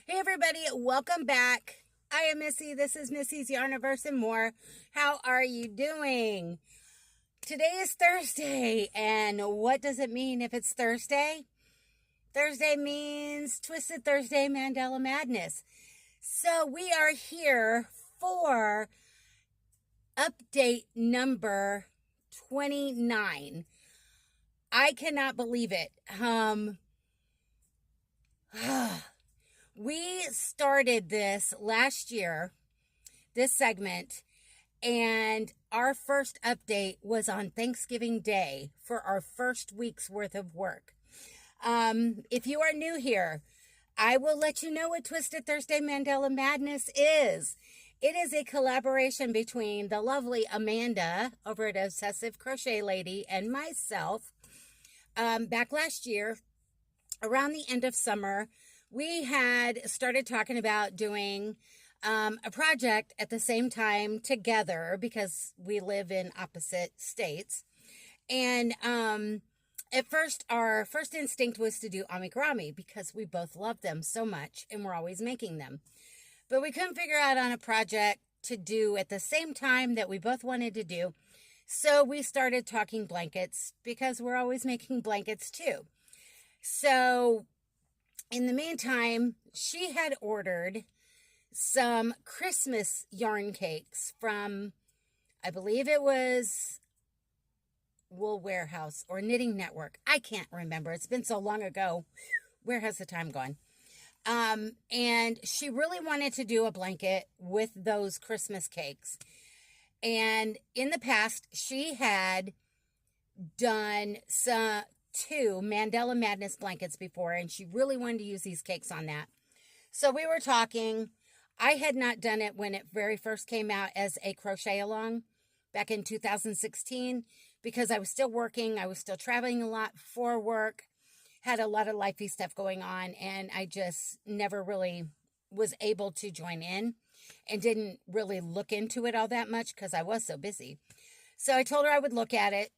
Hey everybody, welcome back. I am Missy. This is Missy's Yarniverse and more. How are you doing? Today is Thursday, and what does it mean if it's Thursday? Thursday means Twisted Thursday Mandala Madness. So we are here for update number 29. I cannot believe it. We started this last year, this segment, and our first update was on Thanksgiving Day for our first week's worth of work. If you are new here, I will let you know what Twisted Thursday Mandala Madness is. It is a collaboration between the lovely Amanda over at Obsessive Crochet Lady and myself. Back last year, around the end of summer, we had started talking about doing a project at the same time together because we live in opposite states. And at first, our first instinct was to do amigurumi because we both love them so much and we're always making them. But we couldn't figure out on a project to do at the same time that we both wanted to do. So we started talking blankets because we're always making blankets too. So in the meantime, she had ordered some Christmas yarn cakes from, I believe it was Wool Warehouse or Knitting Network. I can't remember. It's been so long ago. Where has the time gone? And she really wanted to do a blanket with those Christmas cakes. And in the past, she had done two Mandala Madness blankets before, and she really wanted to use these cakes on that. So we were talking. I had not done it when it very first came out as a crochet along back in 2016 because I was still working. I was still traveling a lot for work, had a lot of lifey stuff going on, and I just never really was able to join in and didn't really look into it all that much because I was so busy. So I told her I would look at it.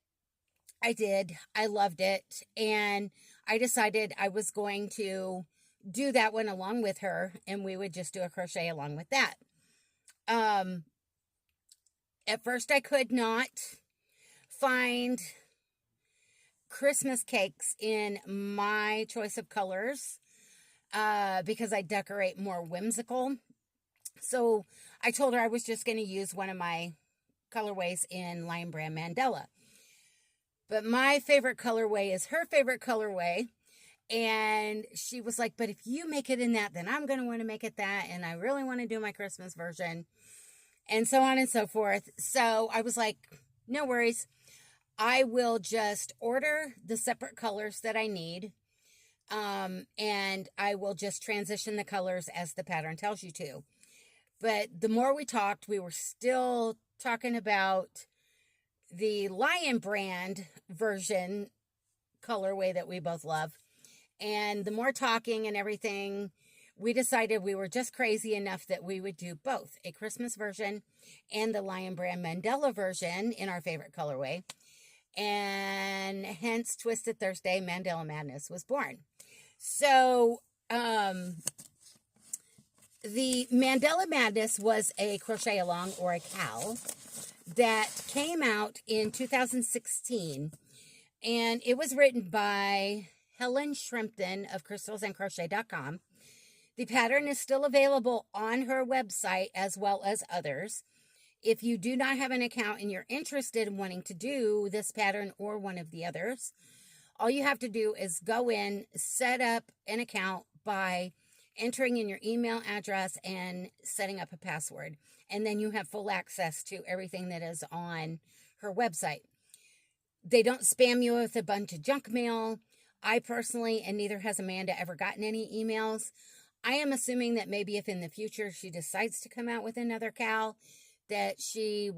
I did. I loved it. And I decided I was going to do that one along with her, and we would just do a crochet along with that. At first, I could not find Christmas cakes in my choice of colors because I decorate more whimsical. So I told her I was just going to use one of my colorways in Lion Brand Mandala. But my favorite colorway is her favorite colorway. And she was like, but if you make it in that, then I'm going to want to make it that. And I really want to do my Christmas version. And so on and so forth. So I was like, no worries. I will just order the separate colors that I need. And I will just transition the colors as the pattern tells you to. But the more we talked, we were still talking about the Lion Brand version colorway that we both love. And the more talking and everything, we decided we were just crazy enough that we would do both a Christmas version and the Lion Brand Mandala version in our favorite colorway. And hence Twisted Thursday Mandala Madness was born. So the Mandala Madness was a crochet along or a CAL that came out in 2016, and it was written by Helen Shrimpton of crystalsandcrochet.com. The pattern is still available on her website as well as others. If you do not have an account and you're interested in wanting to do this pattern or one of the others, all you have to do is go in, set up an account by entering in your email address and setting up a password. And then you have full access to everything that is on her website. They don't spam you with a bunch of junk mail. I personally, and neither has Amanda, ever gotten any emails. I am assuming that maybe if in the future she decides to come out with another CAL, that they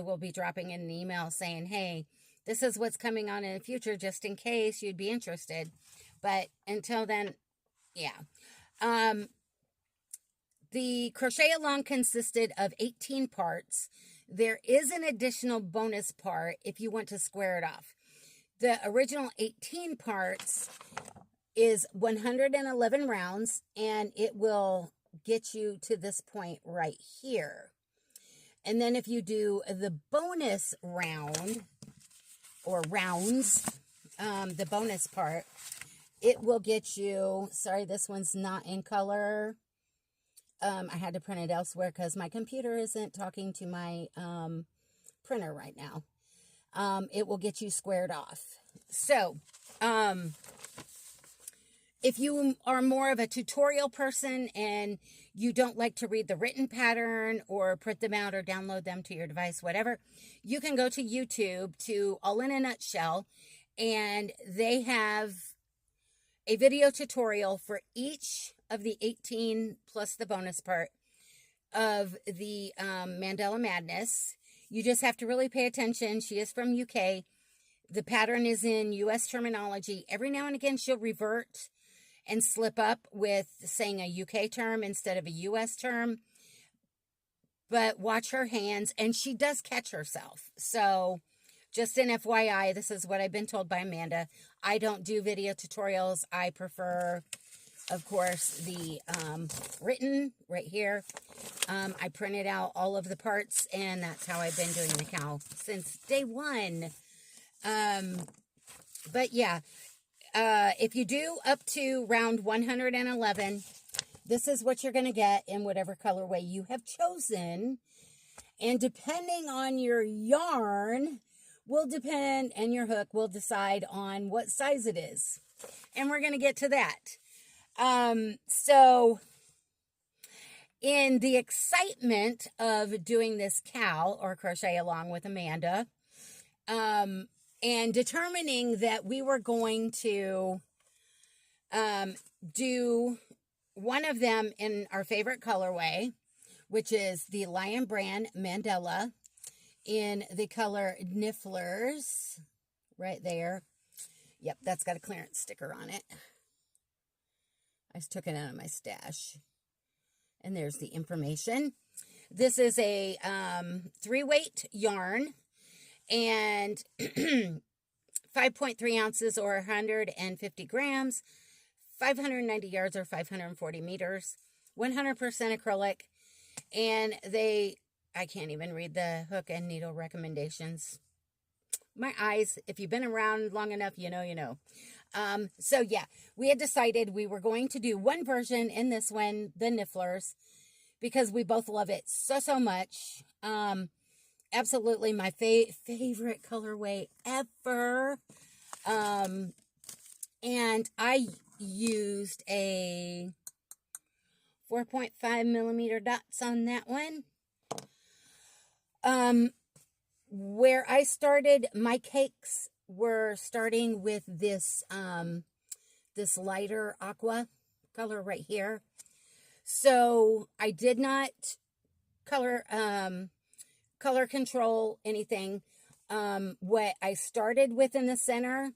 will be dropping in an email saying, hey, this is what's coming on in the future, just in case you'd be interested. But until then, yeah. The crochet along consisted of 18 parts. There is an additional bonus part if you want to square it off. The original 18 parts is 111 rounds, and it will get you to this point right here. And then if you do the bonus round, or rounds, the bonus part, it will get you, sorry, this one's not in color. I had to print it elsewhere because my computer isn't talking to my printer right now. It will get you squared off. So, if you are more of a tutorial person and you don't like to read the written pattern or print them out or download them to your device, whatever, you can go to YouTube to All in a Nutshell, and they have a video tutorial for each of the 18 plus the bonus part of the Mandala Madness. You just have to really pay attention. She is from UK. The pattern is in US terminology. Every now and again, she'll revert and slip up with saying a UK term instead of a US term. But watch her hands, and she does catch herself. So just an FYI, this is what I've been told by Amanda. I don't do video tutorials. I prefer, of course, the written right here. I printed out all of the parts, and that's how I've been doing the cowl since day one. But yeah, if you do up to round 111, this is what you're going to get in whatever colorway you have chosen. And depending on your yarn will depend, and your hook will decide on what size it is. And we're going to get to that. So in the excitement of doing this cowl or crochet along with Amanda, and determining that we were going to do one of them in our favorite colorway, which is the Lion Brand Mandala in the color Nifflers, right there. Yep, that's got a clearance sticker on it. I just took it out of my stash. And there's the information. This is a 3-weight yarn, and 5.3 ounces or 150 grams, 590 yards or 540 meters, 100% acrylic, and I can't even read the hook and needle recommendations. My eyes, if you've been around long enough, you know. So yeah, we had decided we were going to do one version in this one, the Nifflers, because we both love it so much. Absolutely my favorite colorway ever. And I used a 4.5 millimeter dots on that one. Where I started, my cakes were starting with this, this lighter aqua color right here. So I did not color control anything. What I started with in the center,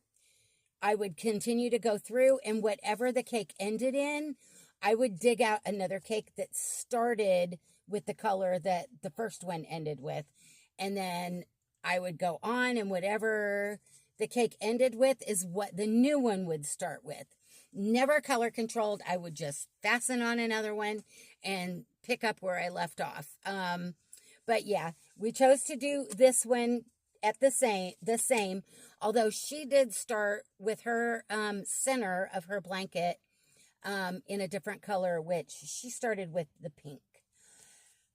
I would continue to go through, and whatever the cake ended in, I would dig out another cake that started with the color that the first one ended with. And then I would go on, and whatever the cake ended with is what the new one would start with. Never color controlled. I would just fasten on another one and pick up where I left off. But yeah, we chose to do this one at the same, although she did start with her center of her blanket in a different color, which she started with the pink.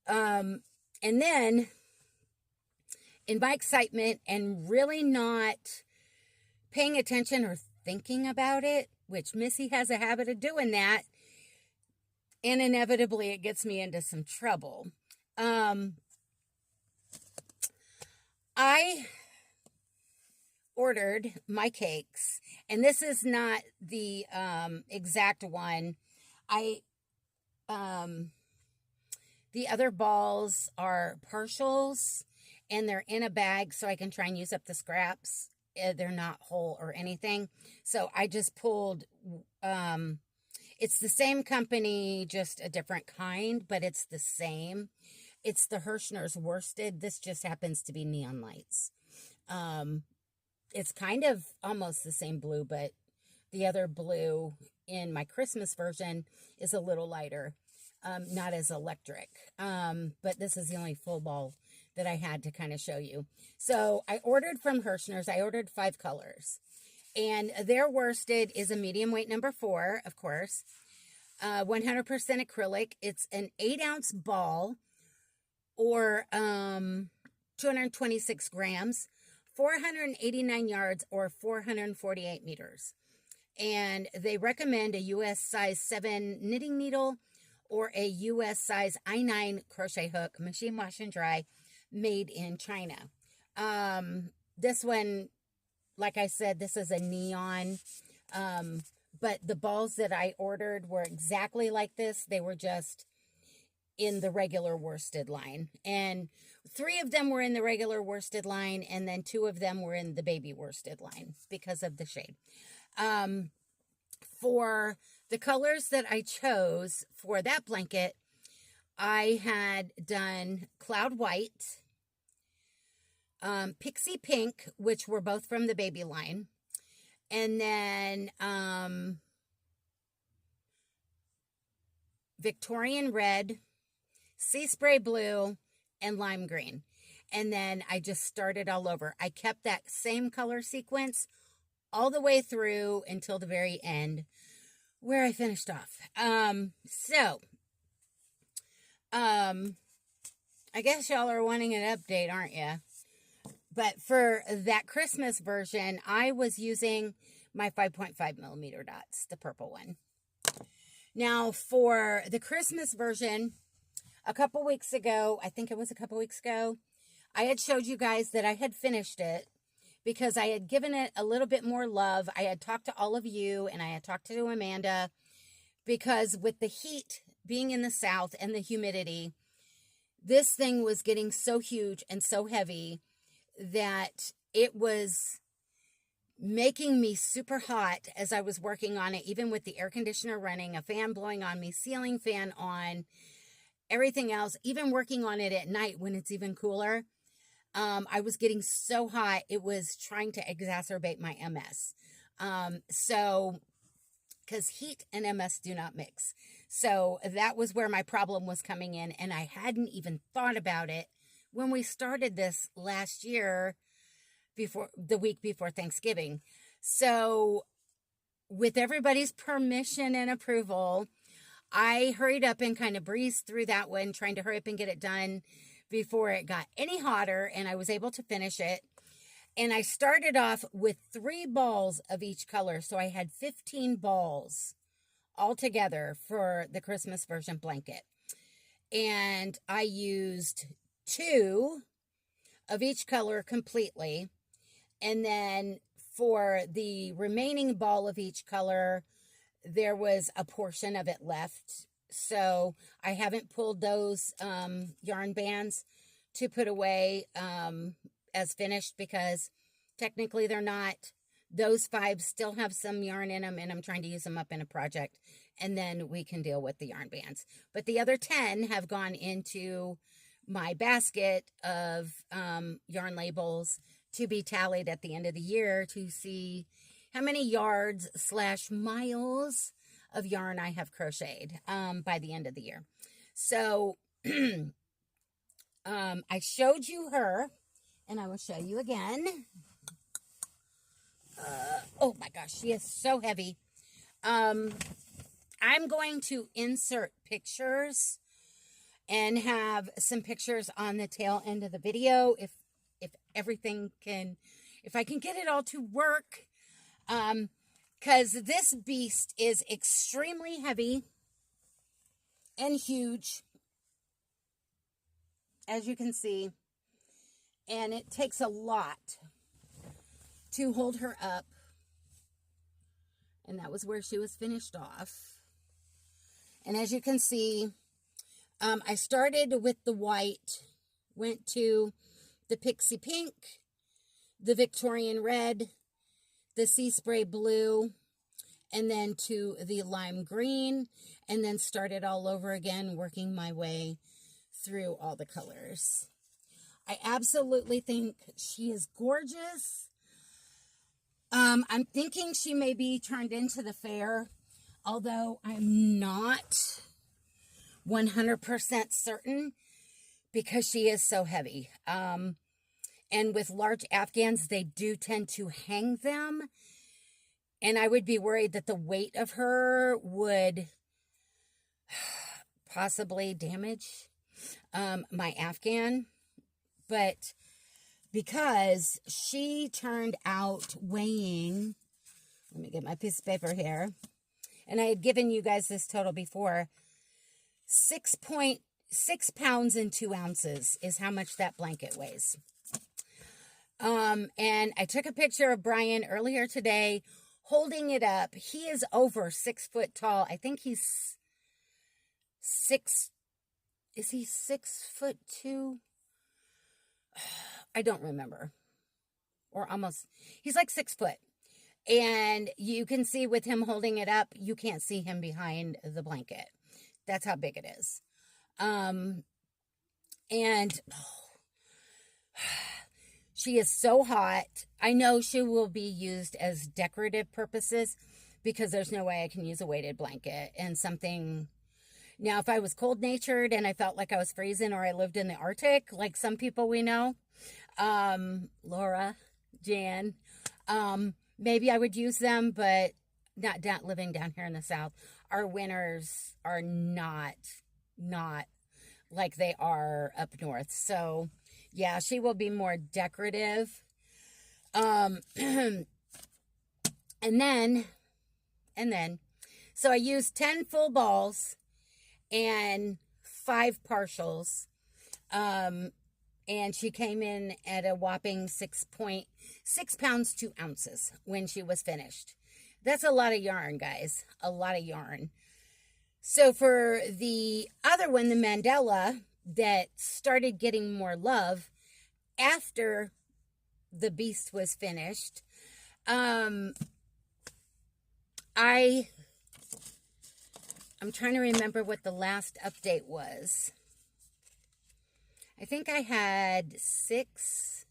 And then in my excitement and really not paying attention or thinking about it, which Missy has a habit of doing that, and inevitably it gets me into some trouble. I ordered my cakes, and this is not the exact one. The other balls are partials, and they're in a bag so I can try and use up the scraps. They're not whole or anything. So I just pulled, it's the same company, just a different kind, but it's the same. It's the Herrschners worsted. This just happens to be neon lights. It's kind of almost the same blue, but The other blue in my Christmas version is a little lighter, not as electric. But this is the only full ball that I had to kind of show you. So I ordered from Herrschners. I ordered 5 colors. And their worsted is a medium weight number 4, of course. 100% acrylic. It's an 8-ounce ball, or 226 grams, 489 yards, or 448 meters. And they recommend a US size 7 knitting needle or a US size I9 crochet hook, machine wash and dry, made in China. This one, like I said, this is a neon, but the balls that I ordered were exactly like this. They were just in the regular worsted line, and 3 of them were in the regular worsted line, and then 2 of them were in the baby worsted line because of the shade. For the colors that I chose for that blanket, I had done Cloud White, Pixie Pink, which were both from the baby line, and then Victorian Red, Seaspray Blue, and Lime Green. And then I just started all over. I kept that same color sequence all the way through until the very end, where I finished off. I guess y'all are wanting an update, aren't you? But for that Christmas version, I was using my 5.5 millimeter dots, the purple one. Now, for the Christmas version, a couple weeks ago, I think it was a couple weeks ago, I had showed you guys that I had finished it because I had given it a little bit more love. I had talked to all of you, and I had talked to Amanda, because with the heat being in the south and the humidity, this thing was getting so huge and so heavy that it was making me super hot as I was working on it, even with the air conditioner running, a fan blowing on me, ceiling fan on, everything else, even working on it at night when it's even cooler. I was getting so hot, it was trying to exacerbate my MS. Because heat and MS do not mix. So that was where my problem was coming in, and I hadn't even thought about it when we started this last year, before the week before Thanksgiving. So with everybody's permission and approval, I hurried up and kind of breezed through that one, trying to hurry up and get it done before it got any hotter, and I was able to finish it. And I started off with 3 balls of each color, so I had 15 balls altogether for the Christmas version blanket. And I used 2 of each color completely, and then for the remaining ball of each color, there was a portion of it left. So I haven't pulled those yarn bands to put away as finished, because technically they're not. Those 5 still have some yarn in them, and I'm trying to use them up in a project, and then we can deal with the yarn bands. But the other 10 have gone into my basket of yarn labels to be tallied at the end of the year to see how many yards / miles of yarn I have crocheted by the end of the year. So I showed you her, and I will show you again. Oh my gosh, she is so heavy. I'm going to insert pictures and have some pictures on the tail end of the video if everything can, if I can get it all to work. Because this beast is extremely heavy and huge, as you can see, and it takes a lot to hold her up. And that was where she was finished off. And as you can see, I started with the white, went to the Pixie Pink, the Victorian Red, the Seaspray Blue, and then to the Lime Green, and then started all over again, working my way through all the colors. I absolutely think she is gorgeous. I'm thinking she may be turned into the fair, although I'm not 100% certain because she is so heavy. And with large Afghans, they do tend to hang them. And I would be worried that the weight of her would possibly damage my Afghan. But because she turned out weighing, let me get my piece of paper here, and I had given you guys this total before, 6.6 pounds and 2 ounces is how much that blanket weighs. And I took a picture of Brian earlier today holding it up. He is over 6 foot tall. I think he's is he 6'2"? I don't remember. Or almost, he's like 6 foot. And you can see with him holding it up, you can't see him behind the blanket. That's how big it is. She is so hot. I know she will be used as decorative purposes because there's no way I can use a weighted blanket and something. Now, if I was cold-natured and I felt like I was freezing or I lived in the Arctic, like some people we know, Laura, Jan, maybe I would use them, but not living down here in the South. Our winters are not like they are up north. So, yeah, she will be more decorative. And then, so I used 10 full balls and 5 partials. And she came in at a whopping 6.6 pounds, 2 ounces when she was finished. That's a lot of yarn, guys. A lot of yarn. So for the other one, the Mandala, that started getting more love after the beast was finished, I'm trying to remember what the last update was. I think I had 6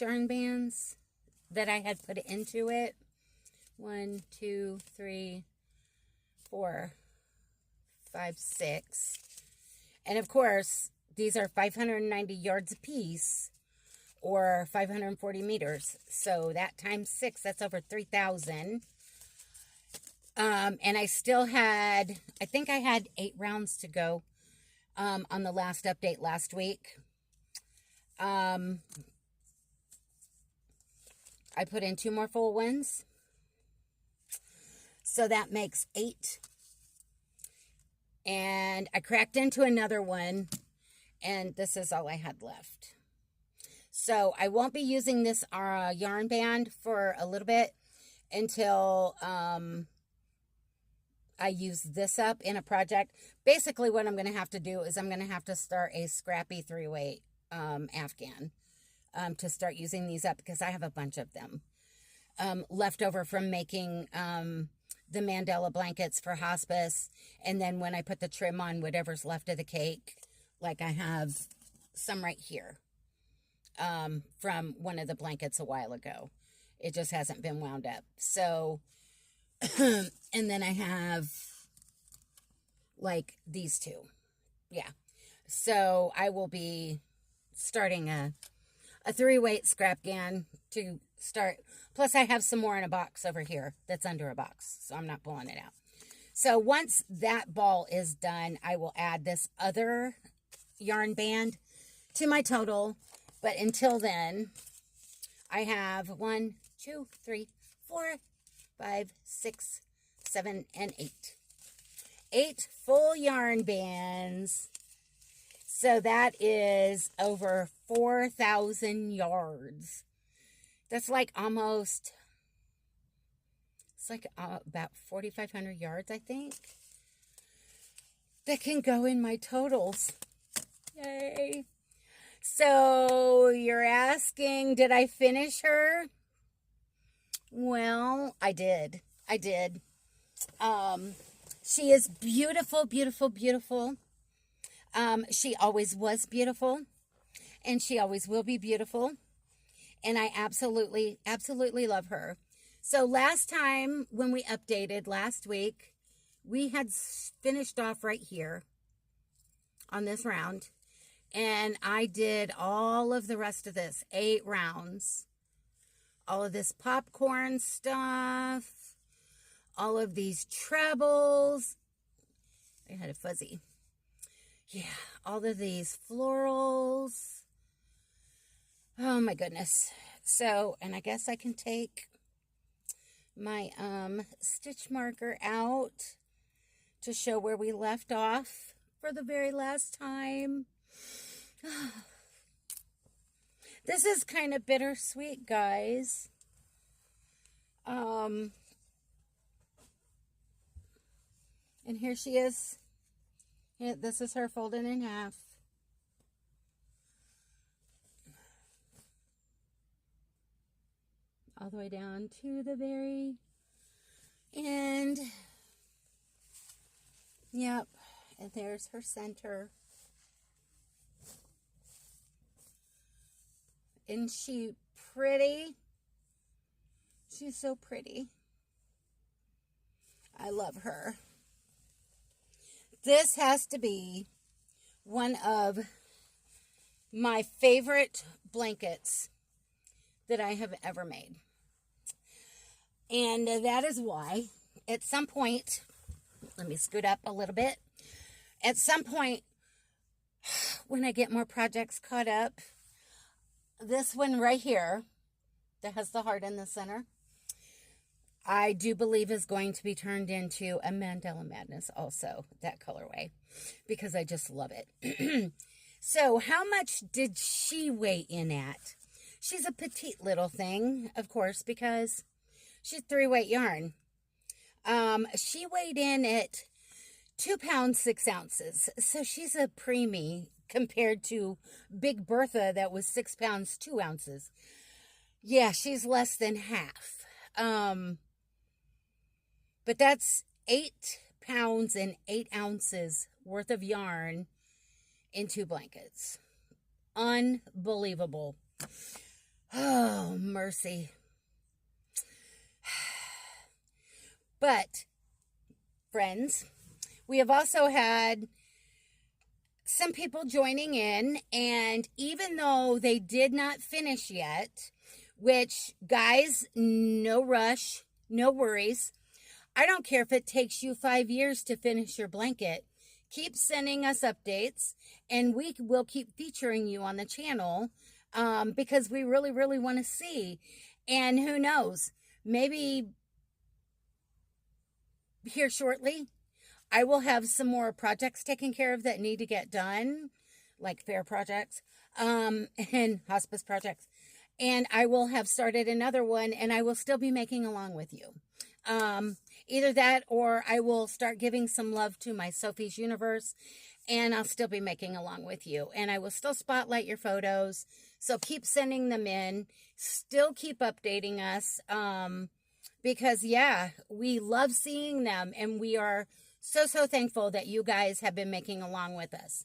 yarn bands that I had put into it. 1, 2, 3, 4, 5, 6. And of course, these are 590 yards a piece, or 540 meters. So that times 6, that's over 3,000. And I still had, I think I had 8 rounds to go on the last update last week. I put in 2 more full ones. So that makes 8. And I cracked into another one, and this is all I had left. So I won't be using this yarn band for a little bit until I use this up in a project. Basically what I'm going to have to do is I'm going to have to start a scrappy 3-weight Afghan to start using these up, because I have a bunch of them left over from making the Mandala blankets for hospice. And then when I put the trim on, whatever's left of the cake, like I have some right here from one of the blankets a while ago. It just hasn't been wound up. So, and then I have like these 2. Yeah. So I will be starting a 3-weight scrap gan to start. Plus I have some more in a box over here that's under a box, so I'm not pulling it out. So once that ball is done, I will add this other yarn band to my total. But until then, I have 1, 2, 3, 4, 5, 6, 7, and 8. 8 full yarn bands. So that is over 4,000 yards. That's like almost, it's like about 4,500 yards, I think, that can go in my totals. Yay. So you're asking, did I finish her? Well, I did. She is beautiful, beautiful, beautiful. She always was beautiful. and she always will be beautiful. And I absolutely, absolutely love her. So last time when we updated last week, we had finished off right here on this round. And I did all of the rest of this, 8 rounds. All of this popcorn stuff, all of these trebles. I had a fuzzy. Yeah, all of these florals. Oh my goodness. So, and I guess I can take my stitch marker out to show where we left off for the very last time. This is kind of bittersweet, guys. And here she is. Yeah, this is her folded in half. All the way down to the very end. Yep. And there's her center. Isn't she pretty? She's so pretty. I love her. This has to be one of my favorite blankets that I have ever made. And that is why at some point, let me scoot up a little bit. At some point, when I get more projects caught up, this one right here that has the heart in the center, I do believe is going to be turned into a Mandala Madness also, that colorway, because I just love it. So how much did she weigh in at? She's a petite little thing, of course, because she's 3-weight yarn. She weighed in at 2 pounds, 6 ounces. So she's a preemie compared to Big Bertha that was 6 pounds, 2 ounces. Yeah, she's less than half. But that's 8 pounds and 8 ounces worth of yarn in 2 blankets. Unbelievable. Oh, mercy. But, friends, we have also had some people joining in, and even though they did not finish yet, which, guys, no rush, no worries. I don't care if it takes you 5 years to finish your blanket. Keep sending us updates, and we will keep featuring you on the channel because we really, really want to see. And who knows, maybe here shortly, I will have some more projects taken care of that need to get done, like fair projects and hospice projects. And I will have started another one, and I will still be making along with you. Either that, or I will start giving some love to my Sophie's Universe, and I'll still be making along with you. And I will still spotlight your photos, so keep sending them in. Still keep updating us, because, yeah, we love seeing them, and we are so, so thankful that you guys have been making along with us.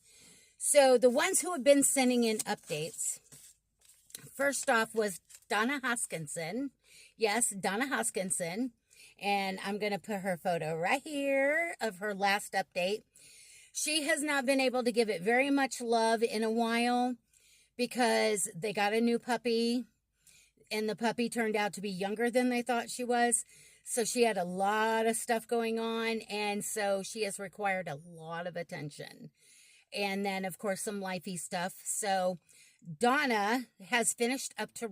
So the ones who have been sending in updates, first off was Donna Hoskinson. Yes, Donna Hoskinson. And I'm going to put her photo right here of her last update. She has not been able to give it very much love in a while because they got a new puppy, and the puppy turned out to be younger than they thought she was. So she had a lot of stuff going on, and so she has required a lot of attention. And then, of course, some lifey stuff. So Donna has finished up through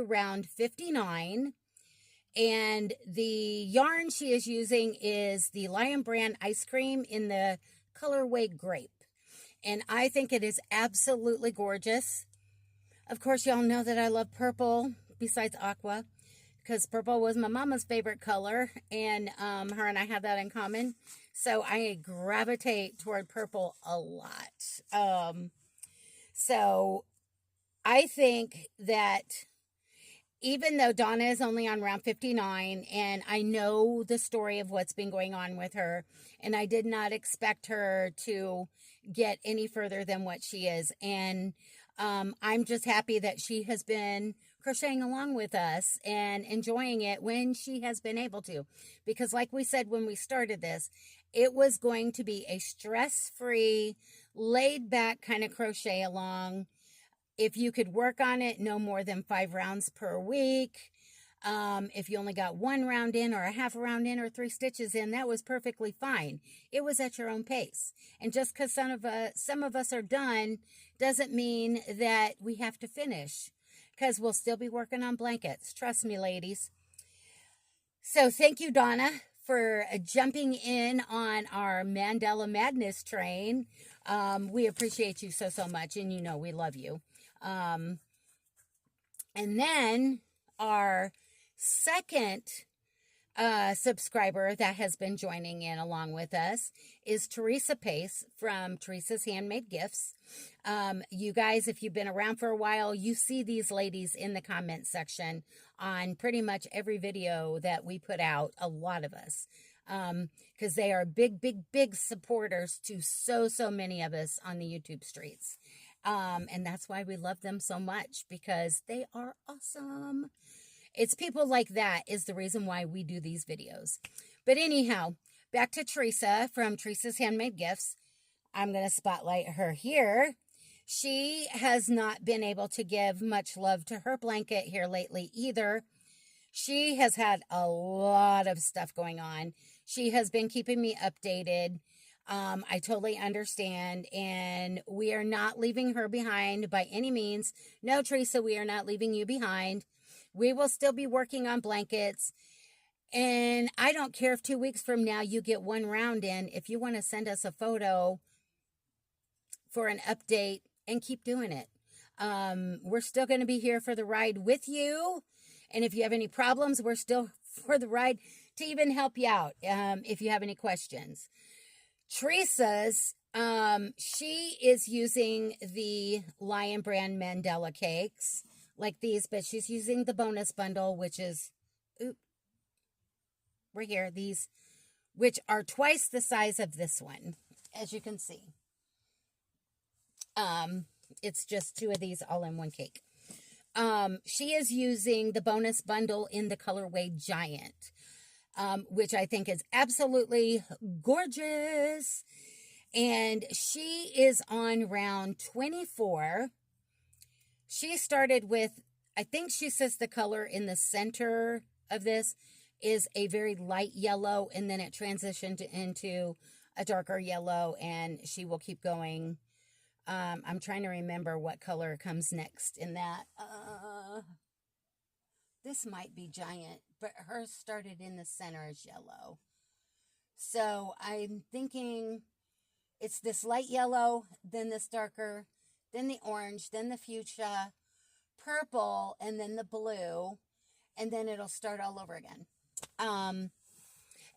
round 59. And the yarn she is using is the Lion Brand Ice Cream in the colorway Grape. And I think it is absolutely gorgeous. Of course, y'all know that I love purple besides aqua, because purple was my mama's favorite color, and her and I have that in common. So I gravitate toward purple a lot. So I think that even though Donna is only on round 59, and I know the story of what's been going on with her, and I did not expect her to get any further than what she is. And I'm just happy that she has been crocheting along with us and enjoying it when she has been able to. Because like we said when we started this, it was going to be a stress-free, laid-back kind of crochet along. If you could work on it, no more than 5 rounds per week. If you only got 1 round in or a half a round in or 3 stitches in, that was perfectly fine. It was at your own pace. And just because some of us are done doesn't mean that we have to finish, because we'll still be working on blankets. Trust me, ladies. So thank you, Donna, for jumping in on our Mandala Madness train. We appreciate you so much, and you know we love you. And then our second subscriber that has been joining in along with us is Theresa Pace from Theresa's Handmade Gifts. You guys, if you've been around for a while, you see these ladies in the comment section on pretty much every video that we put out, a lot of us, because they are big supporters to so many of us on the YouTube streets. And that's why we love them so much, because they are awesome. It's people like that is the reason why we do these videos. But anyhow, back to Theresa from Theresa's Handmade Gifts. I'm going to spotlight her here. She has not been able to give much love to her blanket here lately either. She has had a lot of stuff going on. She has been keeping me updated. I totally understand, and we are not leaving her behind by any means. No, Theresa, we are not leaving you behind. We will still be working on blankets, and I don't care if 2 weeks from now you get 1 round in. If you want to send us a photo for an update, and keep doing it. We're still going to be here for the ride with you, and if you have any problems, we're still for the ride to even help you out if you have any questions. Theresa's, she is using the Lion Brand Mandala cakes like these, but she's using the bonus bundle, which is, right here, these, which are twice the size of this one, as you can see. It's just 2 of these all in one cake. She is using the bonus bundle in the colorway Giant, which I think is absolutely gorgeous. And she is on round 24. She started with, I think she says the color in the center of this is a very light yellow, and then it transitioned into a darker yellow, and she will keep going. I'm trying to remember what color comes next in that. This might be Giant, but hers started in the center as yellow. So I'm thinking it's this light yellow, then this darker, then the orange, then the fuchsia, purple, and then the blue, and then it'll start all over again.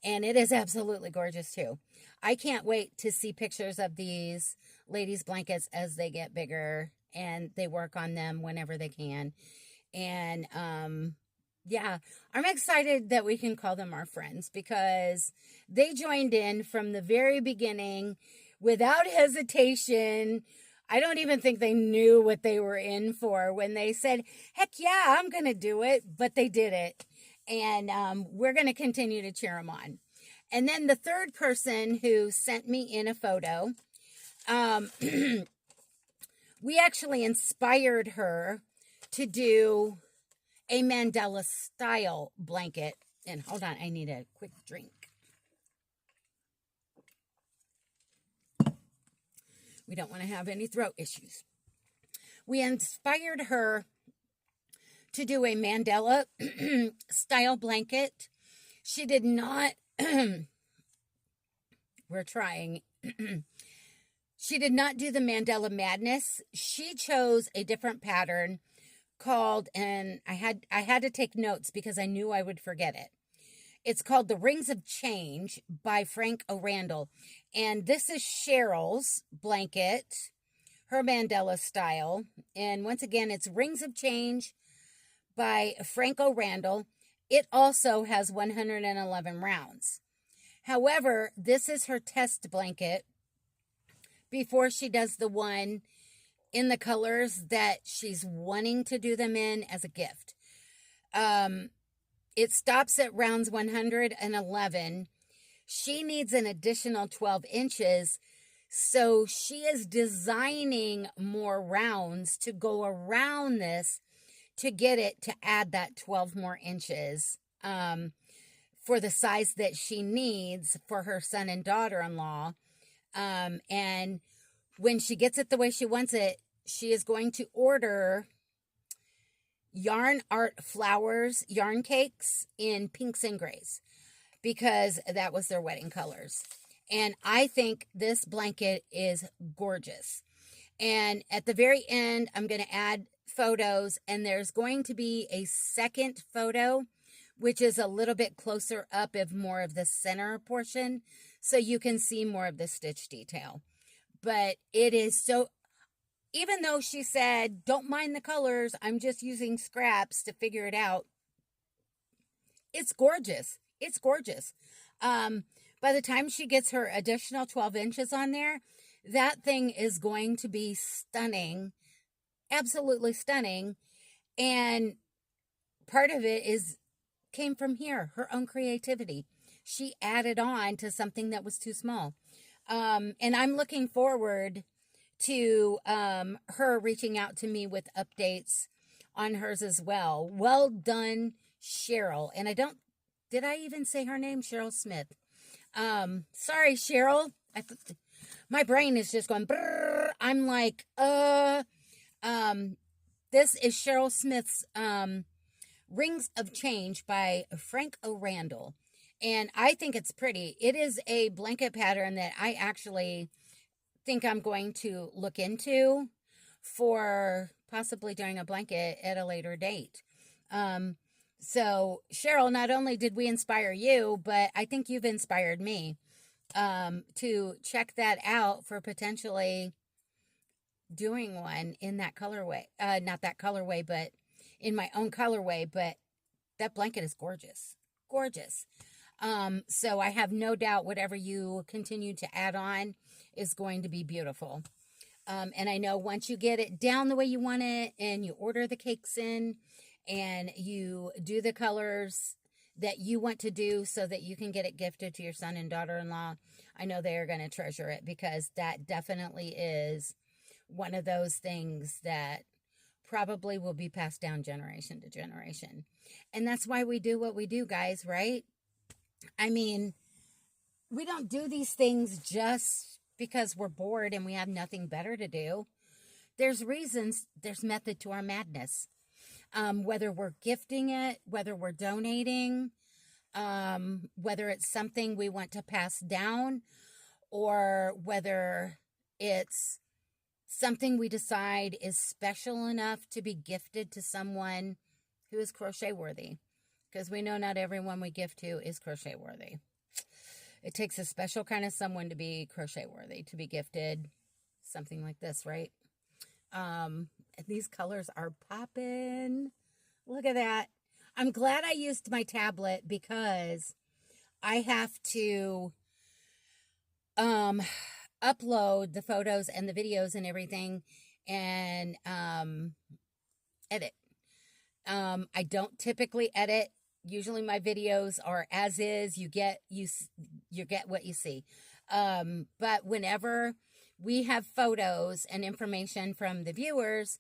And it is absolutely gorgeous too. I can't wait to see pictures of these ladies' blankets as they get bigger and they work on them whenever they can. And yeah, I'm excited that we can call them our friends, because they joined in from the very beginning without hesitation. I don't even think they knew what they were in for when they said, heck yeah, I'm going to do it. But they did it. And we're going to continue to cheer them on. And then the third person who sent me in a photo, we actually inspired her to do a Mandala style blanket. And hold on, I need a quick drink. We don't want to have any throat issues. We inspired her to do a Mandala style blanket. She did not, we're trying. She did not do the Mandala Madness. She chose a different pattern called, and I had to take notes because I knew I would forget it. It's called The Rings of Change by Frank O'Randall. And this is Cheryl's blanket, her Mandala style. And once again, it's Rings of Change by Franco Randall. It also has 111 rounds. However, this is her test blanket before she does the one in the colors that she's wanting to do them in as a gift. It stops at rounds 111. She needs an additional 12 inches. So she is designing more rounds to go around this to get it to add that 12 more inches for the size that she needs for her son and daughter-in-law. And when she gets it the way she wants it, she is going to order Yarn Art Flowers yarn cakes in pinks and grays because that was their wedding colors. And I think this blanket is gorgeous. And at the very end, I'm going to add photos, and there's going to be a second photo, which is a little bit closer up of more of the center portion, so you can see more of the stitch detail. But it is so, even though she said, don't mind the colors, I'm just using scraps to figure it out, it's gorgeous. It's gorgeous. By the time she gets her additional 12 inches on there, that thing is going to be stunning, absolutely stunning. And part of it came from here, her own creativity. She added on to something that was too small. And I'm looking forward to her reaching out to me with updates on hers as well. Well done, Cheryl. And did I even say her name? Cheryl Smith. Sorry, Cheryl. My brain is just going, brrr. I'm like, this is Cheryl Smith's, Rings of Change by Frank O'Randall. And I think it's pretty. It is a blanket pattern that I actually think I'm going to look into for possibly doing a blanket at a later date. So, Cheryl, not only did we inspire you, but I think you've inspired me to check that out for potentially doing one in that colorway. Not that colorway, but in my own colorway. But that blanket is gorgeous. Gorgeous. So I have no doubt whatever you continue to add on is going to be beautiful. And I know once you get it down the way you want it and you order the cakes in, and you do the colors that you want to do so that you can get it gifted to your son and daughter-in-law, I know they are going to treasure it, because that definitely is one of those things that probably will be passed down generation to generation. And that's why we do what we do, guys, right? I mean, we don't do these things just because we're bored and we have nothing better to do. There's reasons, there's method to our madness. Whether we're gifting it, whether we're donating, whether it's something we want to pass down, or whether it's something we decide is special enough to be gifted to someone who is crochet worthy. Because we know not everyone we gift to is crochet worthy. It takes a special kind of someone to be crochet worthy, to be gifted something like this, right? These colors are popping. Look at that. I'm glad I used my tablet, because I have to upload the photos and the videos and everything, and edit. I don't typically edit. Usually my videos are as is. You get what you see. But whenever we have photos and information from the viewers,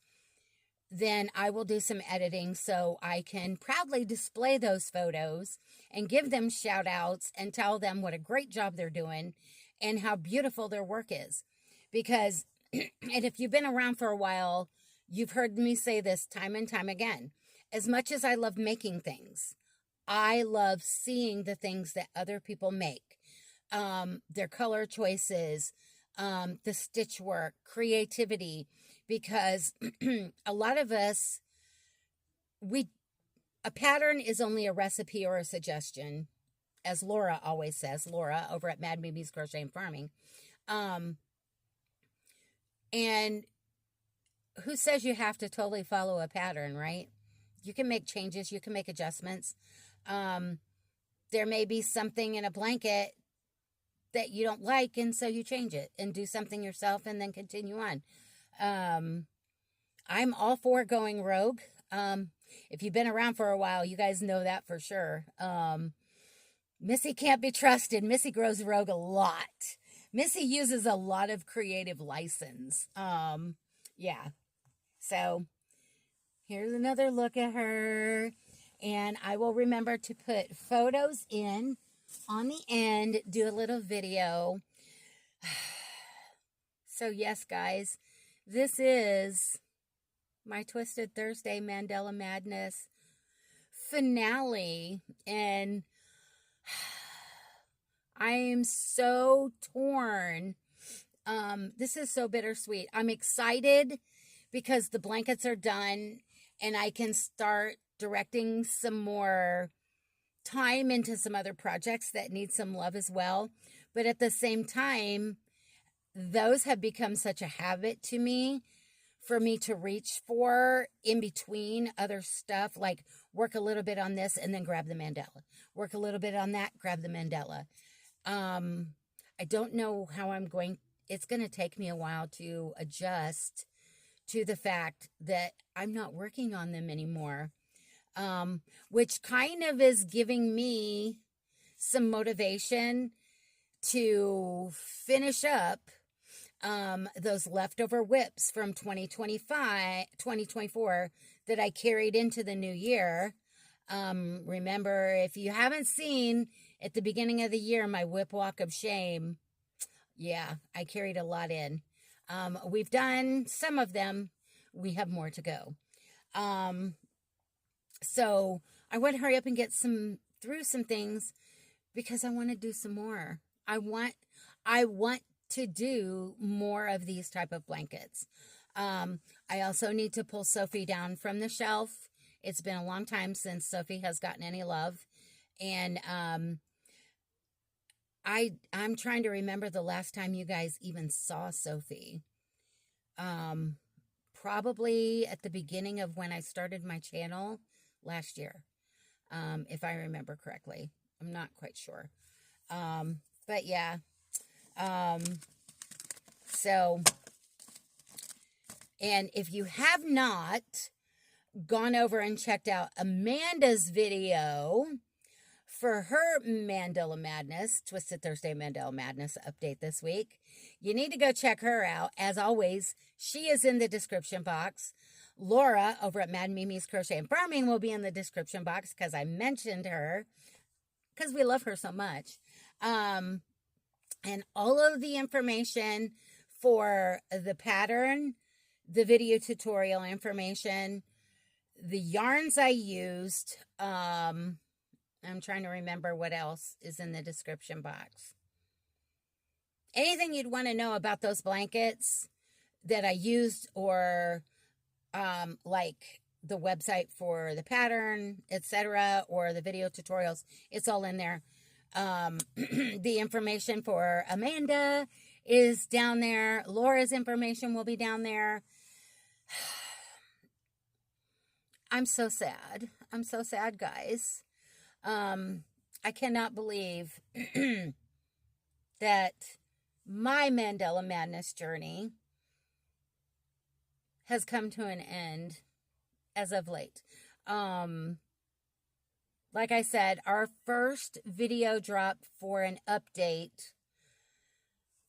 then I will do some editing so I can proudly display those photos and give them shout outs and tell them what a great job they're doing and how beautiful their work is. Because, and if you've been around for a while, you've heard me say this time and time again. As much as I love making things, I love seeing the things that other people make. Their color choices, the stitch work, creativity, because a lot of us, a pattern is only a recipe or a suggestion, as Laura always says, Laura over at Mad Mimi's Crochet and Farming. And who says you have to totally follow a pattern, right? you can make changes. You can make adjustments. There may be something in a blanket that you don't like, and so you change it and do something yourself and then continue on. I'm all for going rogue. If you've been around for a while, you guys know that for sure. Missy can't be trusted. Missy grows rogue a lot. Missy uses a lot of creative license. Yeah. So here's another look at her. And I will remember to put photos in on the end, do a little video. So yes, guys, this is my Twisted Thursday Mandala Madness finale. And I am so torn. This is so bittersweet. I'm excited because the blankets are done and I can start directing some more time into some other projects that need some love as well. But at the same time, those have become such a habit to me for me to reach for in between other stuff, like work a little bit on this and then grab the mandala. Work a little bit on that, grab the mandala. I don't know how it's going to take me a while to adjust to the fact that I'm not working on them anymore. Which kind of is giving me some motivation to finish up those leftover whips from 2024 that I carried into the new year. Remember, if you haven't seen at the beginning of the year my whip walk of shame, yeah, I carried a lot in. We've done some of them. We have more to go. So I want to hurry up and get through some things because I want to do some more. I want to do more of these type of blankets. I also need to pull Sophie down from the shelf. It's been a long time since Sophie has gotten any love. And I'm trying to remember the last time you guys even saw Sophie. Probably at the beginning of when I started my channel last year, if I remember correctly. I'm not quite sure. But yeah. So, and if you have not gone over and checked out Amanda's video for her Mandala Madness, Twisted Thursday Mandala Madness update this week, you need to go check her out. As always, she is in the description box. Laura over at Mad Mimi's Crochet and Farming will be in the description box because I mentioned her because we love her so much. And all of the information for the pattern, the video tutorial information, the yarns I used, I'm trying to remember what else is in the description box. Anything you'd want to know about those blankets that I used, or like the website for the pattern, etc., or the video tutorials, it's all in there. The information for Amanda is down there. Laura's information will be down there. I'm so sad. I'm so sad, guys. I cannot believe that my Mandala Madness journey has come to an end as of late. Like I said, our first video drop for an update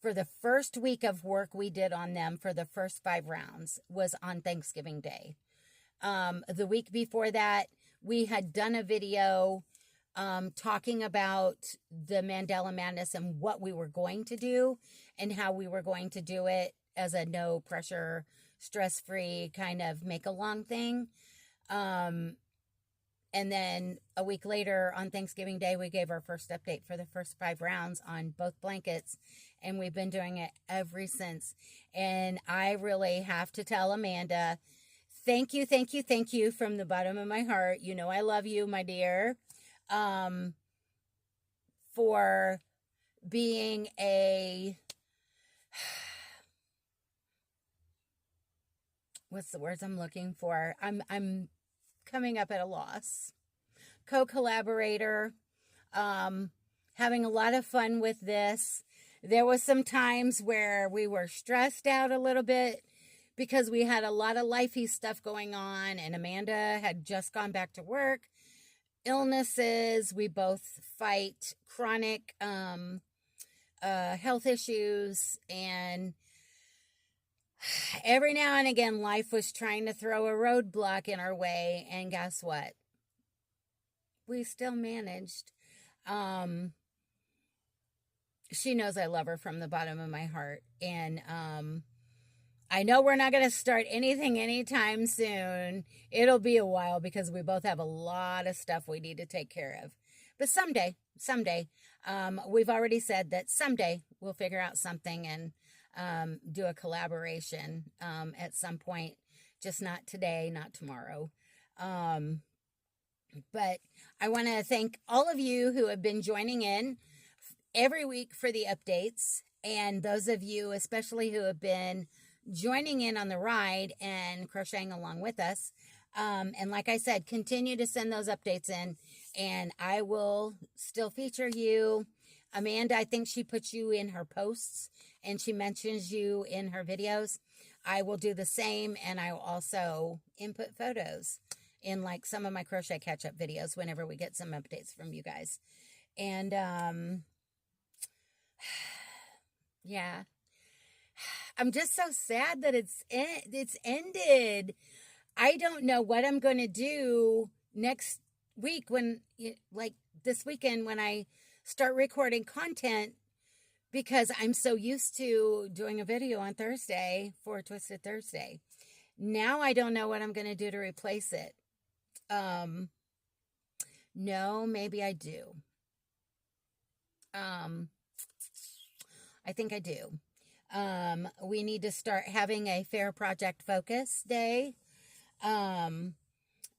for the first week of work we did on them for the first 5 rounds was on Thanksgiving Day. The week before that, we had done a video talking about the Mandala Madness and what we were going to do and how we were going to do it as a no pressure, stress-free kind of make-along thing. And then a week later on Thanksgiving Day, we gave our first update for the first 5 rounds on both blankets. And we've been doing it ever since. And I really have to tell Amanda, thank you from the bottom of my heart. You know I love you, my dear. For being what's the words I'm looking for? I'm coming up at a loss. Co-collaborator, having a lot of fun with this. There was some times where we were stressed out a little bit because we had a lot of lifey stuff going on, and Amanda had just gone back to work. Illnesses, we both fight chronic health issues, and every now and again life was trying to throw a roadblock in our way, and guess what? We still managed. She knows I love her from the bottom of my heart, and I know we're not going to start anything anytime soon. It'll be a while because we both have a lot of stuff we need to take care of. But someday, we've already said that someday we'll figure out something and do a collaboration at some point. Just not today, not tomorrow. But I want to thank all of you who have been joining in every week for the updates, and those of you especially who have been joining in on the ride and crocheting along with us. And like I said, continue to send those updates in, and I will still feature you. Amanda, I think she puts you in her posts and she mentions you in her videos. I will do the same, and I will also input photos in like some of my crochet catch-up videos whenever we get some updates from you guys. And yeah, I'm just so sad that it's ended. I don't know what I'm going to do next week when, like this weekend, when I start recording content, because I'm so used to doing a video on Thursday for Twisted Thursday. Now I don't know what I'm going to do to replace it. No, maybe I do. I think I do. We need to start having a fair project focus day. I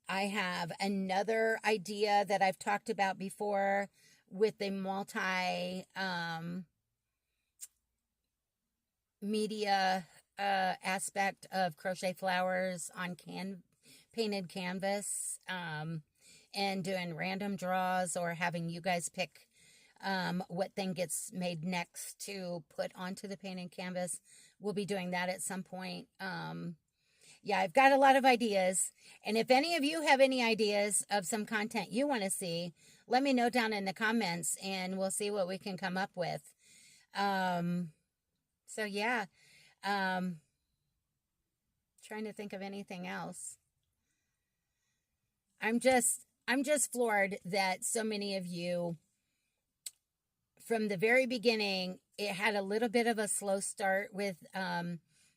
have another idea that I've talked about before with the multi media aspect of crochet flowers on painted canvas, and doing random draws, or having you guys pick what thing gets made next to put onto the painted canvas. We'll be doing that at some point. Yeah, I've got a lot of ideas, and if any of you have any ideas of some content you want to see, let me know down in the comments, and we'll see what we can come up with. So yeah, trying to think of anything else. I'm just floored that so many of you, from the very beginning, it had a little bit of a slow start with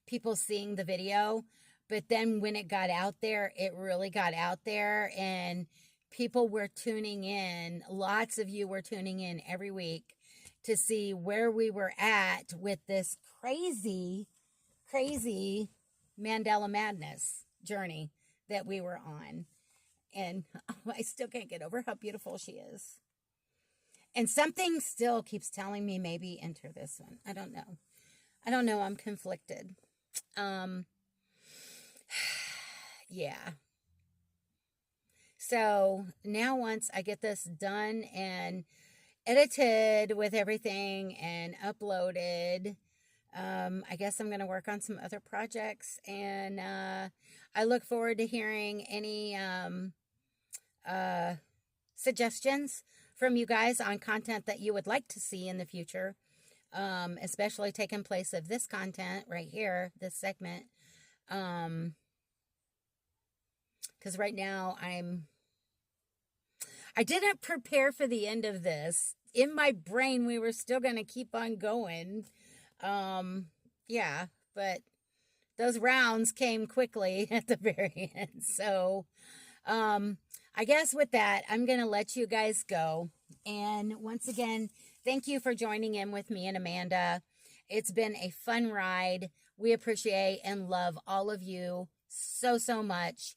people seeing the video, but then when it got out there, it really got out there, and people were tuning in. Lots of you were tuning in every week to see where we were at with this crazy Mandala Madness journey that we were on. And I still can't get over how beautiful she is. And something still keeps telling me maybe enter this one. I don't know. I'm conflicted. Yeah. So now once I get this done and edited with everything and uploaded, I guess I'm going to work on some other projects, and I look forward to hearing any suggestions from you guys on content that you would like to see in the future, especially taking place of this content right here, this segment, because right now I didn't prepare for the end of this. In my brain, we were still going to keep on going. Yeah, but those rounds came quickly at the very end. So, I guess with that, I'm going to let you guys go. And once again, thank you for joining in with me and Amanda. It's been a fun ride. We appreciate and love all of you so much.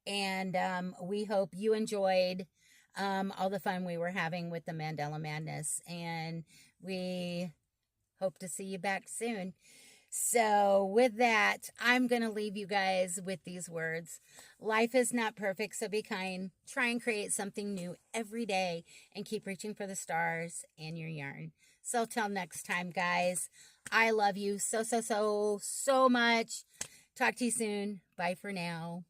And we hope you enjoyed all the fun we were having with the Mandala Madness. And we hope to see you back soon. So, with that, I'm going to leave you guys with these words. Life is not perfect, so be kind. Try and create something new every day and keep reaching for the stars in your yarn. So, till next time, guys, I love you so much. Talk to you soon. Bye for now.